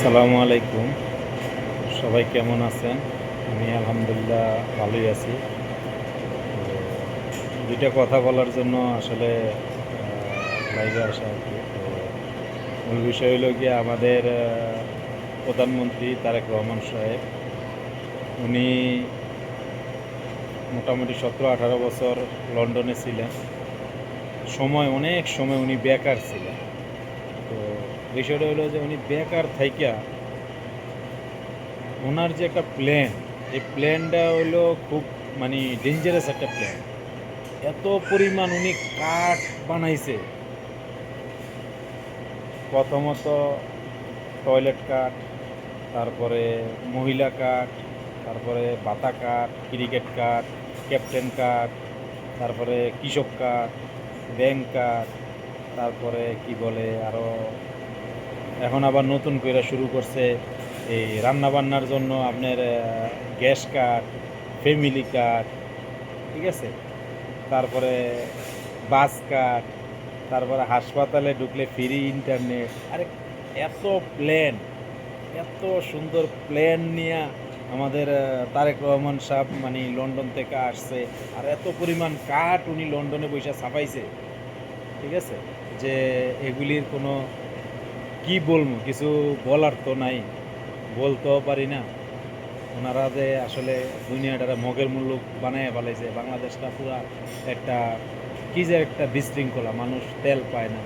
আসসালামু আলাইকুম। সবাই কেমন আছেন? আমি আলহামদুলিল্লাহ ভালোই আছি। তো ২ টা কথা বলার জন্য আসলে লাইভে আসা আরকি। তো মূল বিষয় হইলো গিয়ে আমাদের প্রধানমন্ত্রী তারেক রহমান সাহেব। উনি মোটামুটি ১৭-১৮ বছর লন্ডনে ছিলেন। অনেক সময় উনি বেকার ছিলেন। তো বিষয়টা হইলো যে উনি বেকার থাইকা উনার যে একটা প্ল্যান, এই প্ল্যানটা হইলো খুব ডেঞ্জারাস একটা প্ল্যান। এত পরিমাণ উনি কাঠ বানাইছে। প্রথমত টয়লেট কাঠ, তারপরে মহিলা কাঠ, তারপরে বাতা কাঠ, ক্রিকেট কাঠ, ক্যাপ্টেন কাঠ, তারপরে কৃষক কাঠ, ব্যাংক কাঠ, তারপরে কি বলে আরো এখন আবার নতুন কইরা শুরু করছে এই রান্নাবান্নার জন্য আপনার গ্যাস কাঠ, ফ্যামিলি কাঠ, ঠিক আছে? তারপরে বাস কাট, তারপরে হাসপাতালে ঢুকলে ফ্রি ইন্টারনেট। আরে এত প্ল্যান, এত সুন্দর প্ল্যান নিয়া আমাদের তারেক রহমান সাহেব লন্ডন থেকে আসছে। আর এত পরিমাণ কাঠ উনি লন্ডনে বইসা ছাপাইছে, ঠিক আছে? যে এগুলির কোনো কি বলবো, কিছু বলার তো নাই, বলতেও পারি না। ওনারা যে আসলে দুনিয়াটারে মগের মুল্লুক বানাইয়া ফেলাইছে। বাংলাদেশটা পুরা একটা কি যে একটা বিশৃঙ্খলা, মানুষ তেল পায় না,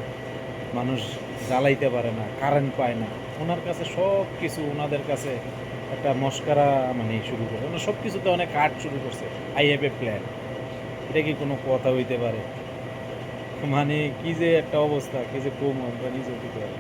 মানুষ জ্বালাইতে পারে না, কারেন্ট পায় না। ওনার কাছে সব কিছু ওনাদের কাছে একটা মস্কারা শুরু করে। ওনার সব কিছুতে অনেক কাট শুরু করছে। I have a plan. এটা কি কোনো কথা হইতে পারে? কি যে একটা অবস্থা, কি যে কম আমরা নিজেও দিতে পারি।